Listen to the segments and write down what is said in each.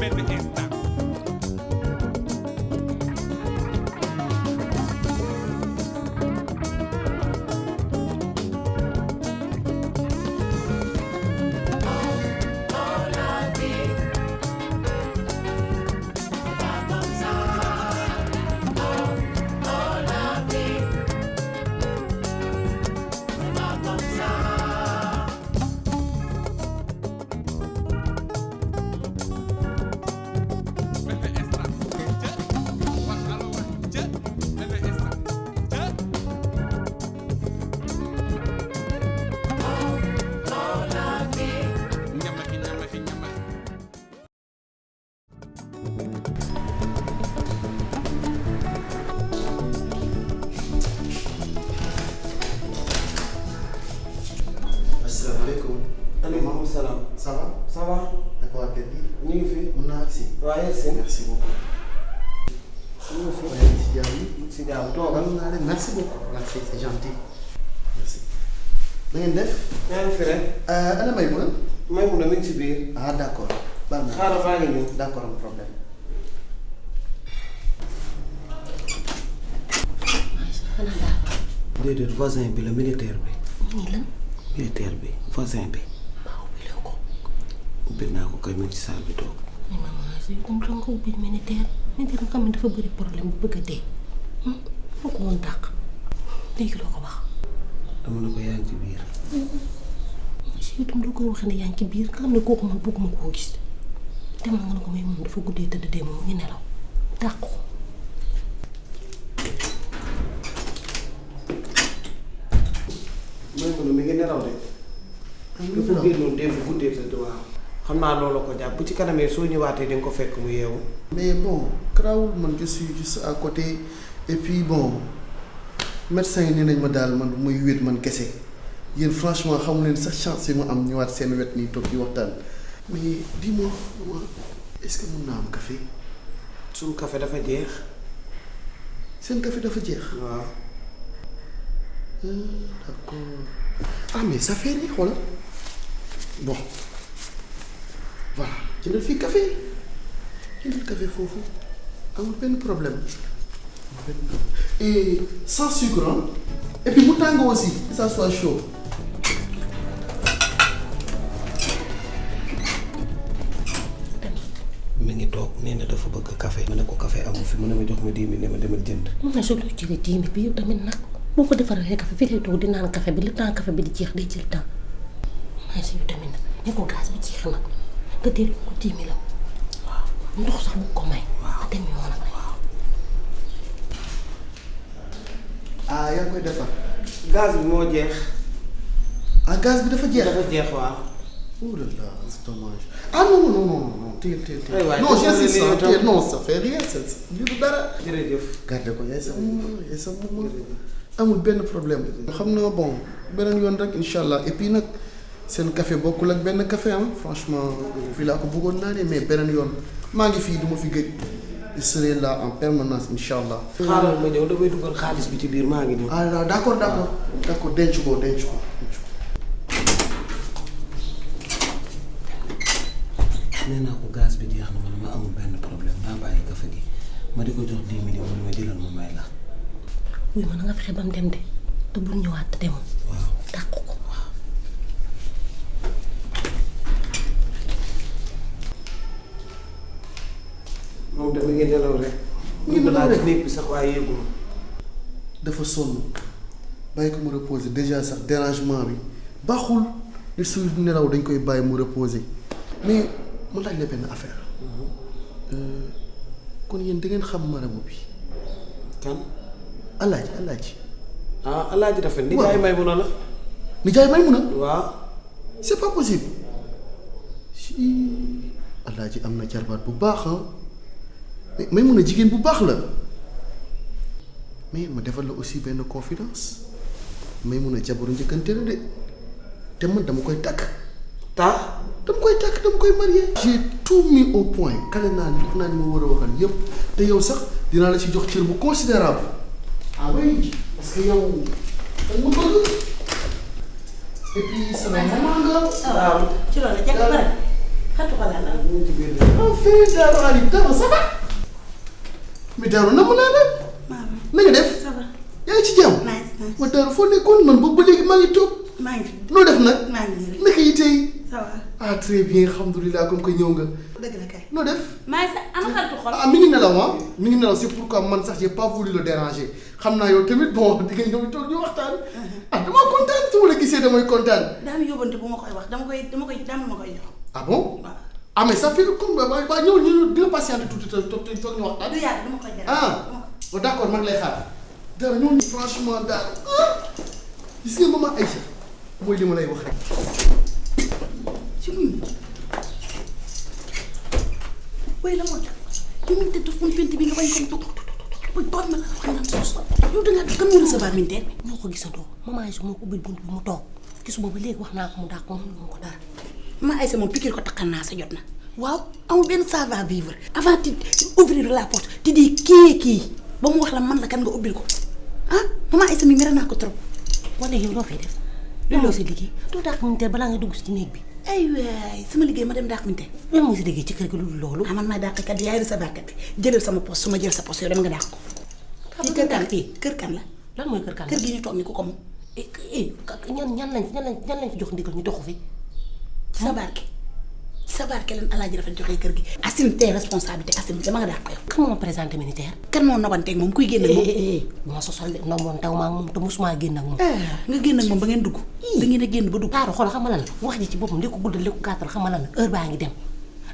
benn instant. asalaamaaleykum. maaleykum salaam. ça va. ça va. naka waa kër gi. ñu ngi fi. mun naa agsi. waaye yegg si. merci beaucoup. ñu ngi fi. waaye si jàmm yi. si jàmm toogal. mun naa leen merci beaucoup. merci c'est gentil. merci. na ngeen def. yaa ngi fi rek. ana Maymuna. Maymuna mi ngi ci biir. ah d' accord. baax na xaaral baa ngi ñëw. d' accord am problème. déedéet voisin bi la militaire bi. nii lan. militaire bi voisin bi. waaw ubbi ko. ubbi naa ko kay mu ngi ci salle bi toog. mais maman si comme da nga ko ubbi militaire nga xam ne dafa bëri problème bu bëgg a dee. foo ko woon dàq. léegi loo ko wax. dama ne ko yaa ngi ci biir. si itam loo koy waxee ne yaa ngi ci biir nga xam ne kooku man bëgguma koo gis. demal nga ne ko may moom dafa guddee tëdd dee moom mu ngi nelaw dàq ko. Maymuna mi ngi nelaw de. dafa génnoon démb guddee tëdd waaw. xam naa loolu ko jàpp bu ci kanamee soo ñëwaatee di nga ko fekk mu yeewu. mais bon garaawul man je suis juste à côté et puis bon médecin yi nee nañ ma daal man muy wéet man kese yéen franchement xamu leen sax chance yi ma am ñëwaat seen wet nii toog di waxtaan mais dis-moi maman est-ce que mun naa am café. suñu café dafa jeex. seen café dafa jeex. waaw. D'accord. Ah mais ça fait rien xoolal bon voilà jëndal fii café jëndal café foofu amul benn problème et sans sucre hein? Et puis mu tàng aussi que ça soit chaud. mi ngi toog nee na dafa bëgg café. ma ne ko café amu fi mu ne ma jox ma 10 000 ne ma demal jënd. moom la soo jëlee 10 000 bi yow tamit nag boo ko defaree café fii lay toog di naan café bi le temps café bi di jeex day jël temps maa si yow tamit nag ne ko gaz bi jeex na nga delloo ko 10 000 am waaw ndox sax bu ko may. waaw dem yoon ak waaw. Ah yaa ngi koy defar. gaz bi moo jeex. Ah gaz bi dafa jeex. dafa jeex waaw. Oh là là c'est dommage. Ah non non non non téel. aywa non j'insiste téel non ça fait rien c'est du dara. jërëjëf. garde ko yaay sa moom amul benn problème. xam naa bon beneen yoon rek incha allah et puis nag seen café bokkul ak benn café ah franchement fii laa ko bëggoon naa ne mais beneen yoon maa ngi fii du ma fi gëj. je serai là en permanence incha allah. xaaral ma ñëw damay dugal xaalis bi ci biir maa ngi ñëw. ah d'accord denc ko. nee naa ko gaz bi jeex na ma ne ma amul benn problème naa bàyyi café gi ma di ko jox 10 000 mu ne ma jëlal ma may la. wuy ma na nga fexe ba mu dem de te bul ñëwaat te demul. waaw dàq ko waaw. moom dafa ngi nelaw rek. ngi nelaw rek néeg bi sax waaye yëguma. dafa sonn bàyyi ko mu reposer déjà sax dérangement bi baaxul nit suy nelaw dañ koy bàyyi mu reposer mais mu laaj la benn affaire kon yéen da ngeen xam marabu bi. kan. Alaaji. ah Alaaji dafa ni jaay Maymuna la. nijaay Maymuna. waaw. c'est pas possible si Alaaji am na jarbaat bu baax ah mais Maymuna jigéen bu baax la mais ma defal la aussi benn confidence Maymuna jabaru njëkkante la de te man dama koy takk. dama koy marié. j'ai tout mis au point kale naa li naa ni ma war a waxal yëpp te yow sax dinaa la ci jox cër bu considérable. ah oui parce que yow da nga bëgg et puis sama maman nga. waaw ci loolu jàpp bare xatu ko la en fait Daro Aliou Daro ça va mais Daro namm naa la na nga def ça va yaa ngi ci jàmm nice ma Daro foo nekkoon man boobu ba léegi maa ngi toog maa ngi fi noo def nag maa ngi nii rek naka yi tey ça va ah très bien alhamdulilah comme que ñëw nga dëgg la kay noo def maa ngi sa ana xaritu xol ah mi ngi nelaw ah mi ngi nelaw c'est pourquoi man sax j'ai pas voulu le déranger xam naa yow tamit bon di nga ñëw toog ñu waxtaan ah damaa kontaan su ma la gisee damay kontaan daa ma yóbbante bu ma koy wax dama koy ma koy jox ah bon waaw ah mais ça fait comme ba ñëw ñu dina patienter tuuti toog ñu waxtaan du yàgg dama koy def oh d'accord maa ngi lay xaar Daro ñooñu franchement Daro gis nga maman Aïcha mooy li ma lay wax rek ci muñ way la moo tax yow mi tëdd fon penti bi nga bañ ko toog ba ma la wax naan sos yow da nga kan moo recevoir minteer ñoo ko gisandoo maman Aïcha moo ko ubbil bunt bi mu toog gisuma ba léegi wax naa ko mu dàq ko mënu ko dara. ma Aïcha moom piqûre ko takkal naa sa jot na waaw amul benn ça va vivre avant ti ouvrir la porte ti di kii ba mu wax la man la kan nga ubbil ko ah maman Aïcha mi mere naa ko trop wala yow loo fay def loolu loo si liggéey doo dàq militaire balaa nga dugg si néeg bi. ay waay sama liggéey ma dem dàq minteer loolu mooy si liggéey ci kër gi lu loolu. man maay dàqkat bi yaay recevoir kat bi jëlal sama poste su ma jël sa poste yow dem nga dàq ko fii kër kan fii kër kan la lan mooy kër kan la kër gi ñu toog ni ku ko moom ñan lañ fi jox ndigal ñu doxu fi. sa barke leen alaaji dafa joxee kër gi assume tes responsabilités assume dama nga dàq ko yow kan moo présenté militaire. kan moo nobanteeg moom kuy génn ak moom bu ma sosal de nomboon taw maa moom te musuma génn ak moom. nga génn ak moom ba ngeen dugg da ngeen a génn ba dugg Daro xool xam nga lan la wax ji ci boppam li ko guddal li ko gàttal xam nga lan la heure baa ngi dem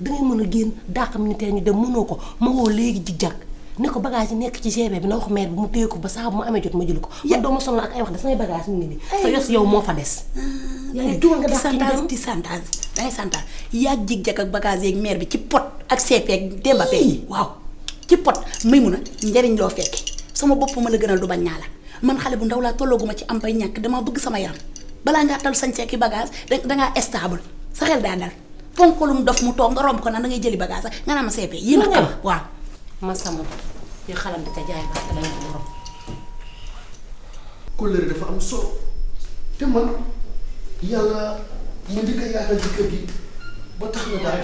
dangay mën a génn dàq militaire ñu dem mënoo ko ma woo léegi jig-jag ne ko bagage yi nekk ci GB bi na wax maire bi mu téye ko ba saa bu ma amee jot ma jël ko man doo ma sonal ak ay wax de samay bagage mu ngi nii sa yos yow moo fa des yaa ngi dugal nga dàq ñu dem di santage dangay santage yaag jig-jag ak bagage yeeg maire bi ci pot ak CP ak Demba Pay waaw ci pot may mun a njariñ loo fekke sama bopp ma la gënal du bañ ñaa la man xale bu ndaw laa tollooguma ci am bay ñàkk dama bëgg sama yaram balaa ngaa tal sañsee ki bagage dangaa stable sa xel daa dal ponkolum dof mu toog nga romb ko naan da ngay jëli bagage sax nga naan ma CP yéen a xam waaw ma sama yi xalam di ca jaay ba te lañu borom kóllëre dafa am solo te man yàlla ma njëkk a yaatal ci kër gi ba tax na daal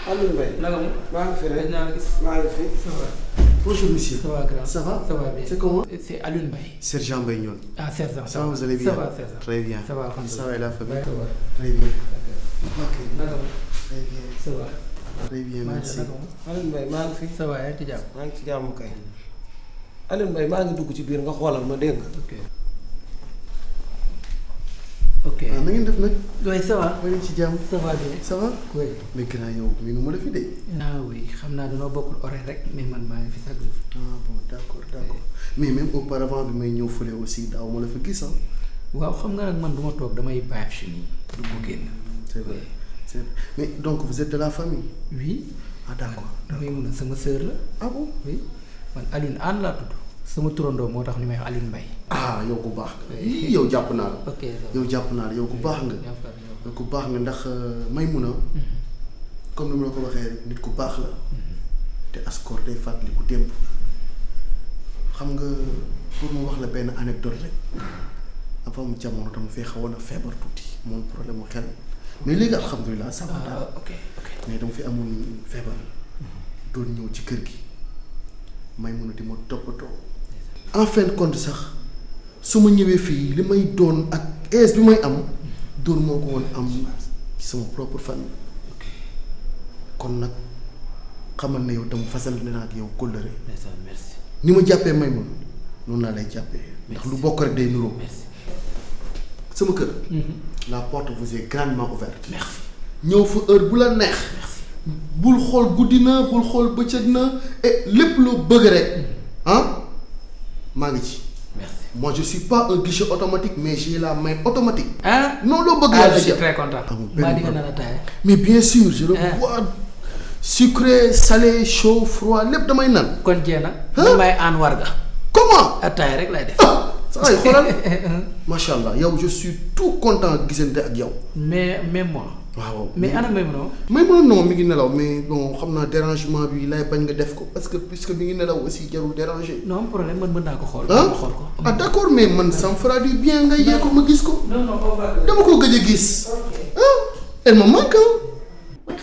Aliou Mbaye. naka mu. maa ngi fi rek naa la gis. maa ngi fi. ça va. bonjour monsieur. ça va grand. Ça va? Ça va bien. C'est comment? C'est Aliou Mbaye. Sergent Mbaye ñoon. Ah, Sergent. Ça va, vous allez bien? Ça va, Sergent. Très bien. Ça va, alhamdoulilah. Ça va et la famille? Ça va. Très bien. Ok. Naka mu. Très bien. Ça va. Très bien, merci. Naka mu. Aliou Mbaye maa ngi fi. Ça va yaa ngi ci jàmm. maa ngi ci jàmm kay. Aliou Mbaye maa ngi dugg ci biir nga xoolal ma dégg nga. Ok. Ok. Ah, na ngeen def nag? Oui, ça va. maa ngi ci jàmm. Ça va bien. Ça va? Oui. mais grand yow mi nu ma la fi de. Ah oui xam naa dañoo bokkul horaire rek mais man maa ngi fi chaque jour. Ah bon, d'accord, d'accord. Mais même auparavant bi may ñëw fële aussi daaw ma la fa gis ah. waaw xam nga nag man du ma toog damay bàyyi si nii dugg génn. C'est vrai. C'est vrai. Mais donc vous êtes de la famille? Oui. Ah d'accord. damay mun a sama sœur la. Ah bon? Oui man Alioune Anne laa tudd sama turandoo moo tax ñu may wax Alioune Mbaye. Ah yow ku baax nga. Ii, yow jàpp naa la. ok yow jàpp naa la yow ku baax nga. yow ku baax nga ndax Maymuna comme ni ma la ko waxee rek nit ku baax la. te askor day fàttali ku démb. xam nga pour mu wax la benn anecdote rek dafa am jamono dama fee xawoon a feebar tuuti moom problème mu xel mais léegi alhamdulilah ça va daal. ok ok. mais dama fi amoon feebar doon ñëw ci kër gi Maymuna di ma toppatoo. en fin de compte sax su ma ñëwee fii li may doon ak aise bi may am doon moo ko woon am ci sama propre famille kon nag xamal ne yow tam fasal naa ak yow kóllëre merci. ni ma jàppee Maymuna noonu laa lay jàppee ndax lu bokk rek day nuroo sama kër la porte vous est grandement ouverte. merci. ñëw fa heure bu la neex bul xool guddi na bul xool bëccëg na et lépp loo bëgg rek ah maa ngi ci. merci. moi je suis pas un guichet automatique mais j'ai la main automatique. ah. non loo bëgg ah la je suis très content. amul benn maa di nga problème. naan ataaya. mais bien sûr je le Ah. bois sucré salé chaud froid lépp damay naan. kon jeex na. Hein? man maay aan warga. comment. ataaya rek lay def. saa yi xoolal macha allah yow je suis tout content gisante ak yow. mais moi. waaw mais ana may mënoo. Maymuna non mi ngi nelaw mais bon xam naa dérangement bi lay bañ nga def ko parce que puisque mi ngi nelaw aussi jarul déranger. non problème man mën naa ko xool. ah ma xool ko. ah d'accord mais man ça me fera du bien nga yee ko ma gis ko. non non on va. dama ko gëj a gis. ah elle me manque ah.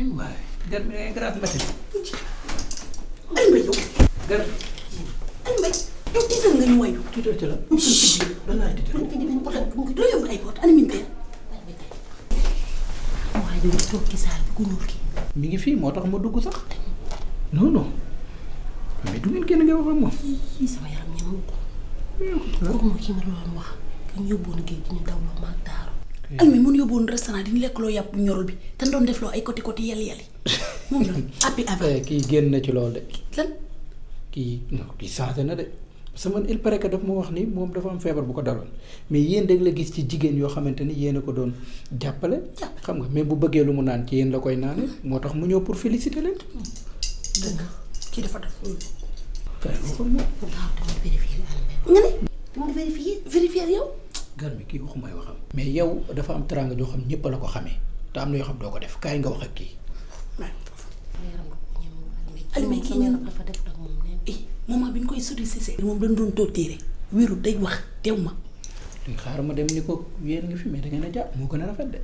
waaye gar mi ngay grave matin. Aliou Mbaye yow. gar Aliou Mbaye yow tiital nga ñu wayu. tiital ci la. lan laay tiital. man fi ñu benn problème bu doo yóbbu ay pot ani min benn. waaye yow toog ci saal bi ku ñuul ki. mi ngi fii moo tax ma dugg sax. non mais du ngeen génn nga wax ak moom. Ii sama yaram ñemewu ko. kooku mooy kii ma la doon wax ka ñu yóbboon géej gi ñu dawloo ma ak daaru. Aliou Mbaye mënu yóbboon restaurant di ñu lekk loo yàpp ñorul bi te doon def loo ay côté côté yàlla moom la appi avec kii génn na ci loolu de. lan. kii non kii changé na de parce que man il paraît que daf ma wax ni moom dafa am feebar bu ko daloon mais yéen dégg la gis ci jigéen yoo xamante ni yéen a ko doon jàppale. xam nga mais bu bëggee lu mu naan ci yéen la koy naane. moo tax mu ñëw pour féliciter leen. dëgg kii dafa def loolu. kay waxoon na. daaw dama vérifier Aliou Mbaye. nga ne dama vérifier yow. gar mi kii waxumay waxam. mais yow dafa am teraanga joo xam ñëpp la ko xamee te am na yoo xam doo ko def kaay nga wax ak kii. Aliou Mbaye kii yaram dafa def ak moom nee moment bi ñu koy sollicité moom dañ doon toog téere wéeru day wax teew ma. léegi xaaral ma dem ni ko yéen ngi fi mais da ngeen a jàpp moo gën a rafet de.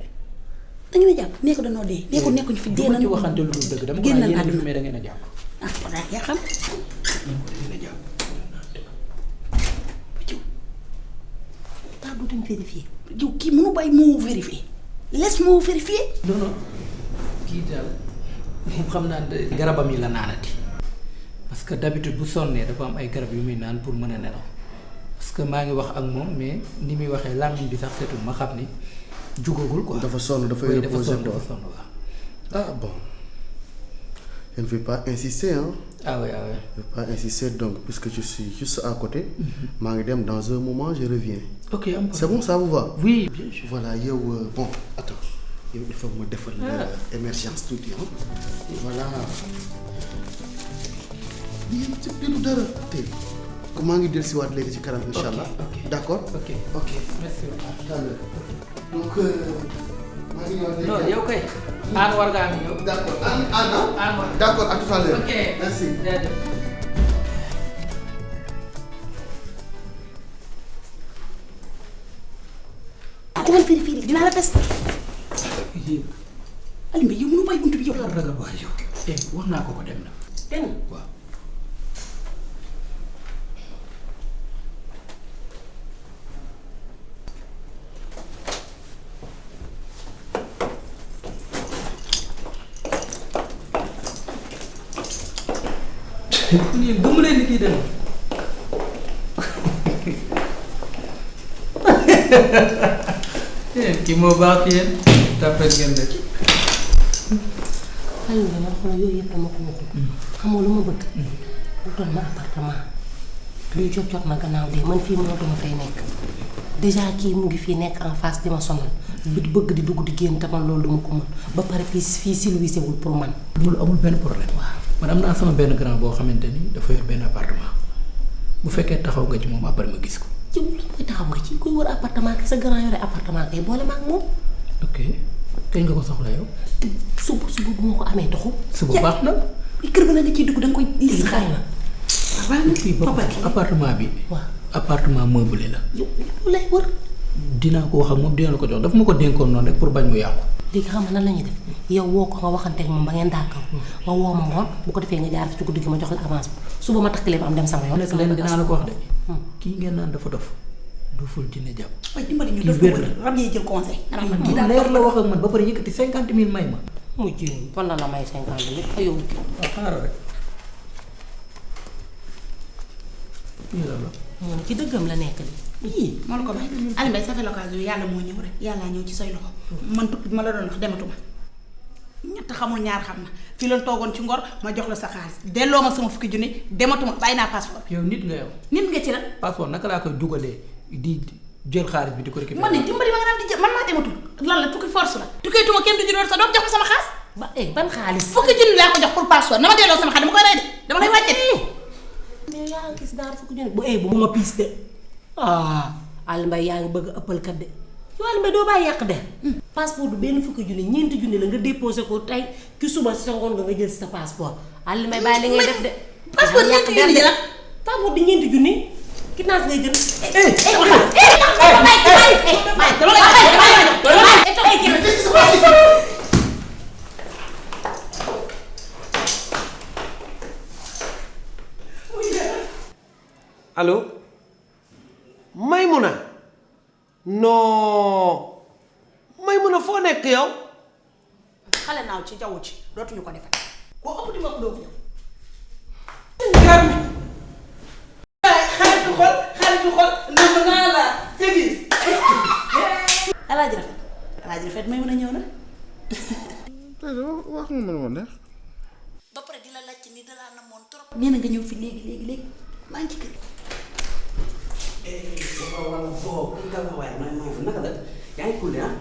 dañu ne jàpp nee ko danoo dee. nee ko nekkuñu fi dee bu nañu ma ci waxante lu dul dëgg dama ko génnal naan yéen a ngi fi àdduna. mais da ngeen a jàpp. ah kon daal yaa xam. da ngeen a jàpp. taa du dem vérifier. yow kii mënu bàyyi moo vérifier. laisse moo vérifier. non kii daal moom xam naa ne garabam yi la naanati parce que d'habitude bu sonnee dafa am ay garab yu muy naan pour mën a nelaw parce que maa ngi wax ak moom mais ni muy waxee làmmiñ bi sax setul ma xam ni jugagul quoi. dafa sonn dafa oui, reposer quoi. dafa sonn waaw. Ah bon. Je ne vais pas insister, hein. ah oui. Je ne vais pas insister donc puisque je suis juste à côté. maa ngi dem dans un moment je reviens. ok am C'est bon, ça vous va? oui bien sûr. Voilà, yow bon, attends. Yow il faut que ma defal émergence tuuti hein. Voilà. lii ci biiru dara tey. ko maa ngi dellusiwaat léegi ci kanam incha allah. ok. D'accord? ok Ok. merci. Tout à l'heure. Donc maa ngi ñëwaat léegi. non yow kay. aan war ngaa ñëw. D'accord. Anna. aan war. D'accord, à tout à l'heure. ok Merci. jaajëf. demal vérifier dinaa la test. Aliou Mbaye yow mënu bàyyi buntu bi yow. ragal waay yow. wax naa ko dem na. dem waaw. nii gëmu leen ni kii dem. kii moo baax ci yéen. tàppet ngeen de. Aliou Mbaye man xoolal yooyu yëpp dama ko waxul. xamoo lu ma bëgg. wutal ma appartement. luy jot na gannaaw de man fii mënatuma fay nekk. déjà kii mu ngi fii nekk en face di ma sonal. bi bëgg di dugg di génn tamal loolu duma ko mën ba pare fii silvissé wul pour man. loolu amul benn problème. waaw man am naa sama benn grand boo xamante ni dafa yor benn appartement bu fekkee taxaw nga ci moom après ma gis ko. ci lan mooy taxaw nga ci kuy wër appartement ki sa grand yore appartement kay boole ma ak moom. ok kañ nga ko soxla yow. suba bu ma ko amee doxu. suba baax na. kër ba la nga ciy dugg da nga koy lis xay na. fii ba appartement bi. waaw appartement meublé la. yow lu lay wër. dinaa ko wax ak moom dina la ko jox daf ma ko dénkoon noonu rek pour bañ mu yàqu. léegi xam nga nan la ñuy def yow woo ko nga waxanteeg moom ba ngeen dàkkal nga woo ma ngoon bu ko defee nga jaar fi ci guddi gi ma jox la avance bi suba ma takkalee ba am dem sama yoon. nekk leen dinaa la ko wax de. kii ngeen naan dafa dof doful dina jàpp. waaye dimbali ñu kii def wér ko na. rab yi jël conseil. kii leer la wax ak man ba pare yëkkati 50 000 may ma. mu jéem fan la la may 50 000 yow. waaw xaaral rek. nii la la. moom ci dëggam la nekk di. ii moo la ko may Aliou Mbaye ça fait l'occasion yàlla moo ñëw rek yàlla ñëw ci say loxo man tukki bi ma la doon wax dematuma ñett xamul ñaar xam na fii la toogoon ci ngor ma jox la sa xaalis delloo ma sama fukki junni dematuma bàyyi naa passeport yow nit nga yow. nit nga ci lan passeport naka laa koy dugalee di jël xaalis bi di ko récupérer. man ne dimbali ma nga naan di jël man maa dematul lan la tukki force la tukkeetuma kenn du juróor sa doom jox ko sama xaalis ba ban xaalis. fukki junni laa ko jox pour passeport na ma delloo sama xaalis dama koy rey de dama lay wàcce mais yaa ngi gis daal fukki junni bu ma piis de Aliou Mbaye yaa ngi bëgg a ëppal kat de yow Aliou Mbaye doo bàyyi yàq de. passeport du benn fukki junni ñeenti junni la nga déposé ko tey ci suba si sa ngoon nga jël si sa passeport Aliou Mbaye bàyyi li ngay def de. passeport ñeenti junni ji la passeport di ñeenti junni quittance ngay jël. allo Maymuna non Maymuna foo nekk yow. xale naaw ci jaww ji dootuñu ko defal koo ëpp di ma ko doogu yow. garmi xaritu xol nëbb naa la tegis. alaaji rafet may mën a ñëw na. wax nga mën ma neex. ba pare di la laajte ni dalaa namoon trop. nee na nga ñëw fi léegi maa ngi ci kër. wala boo naka la yaa ngi cool ah.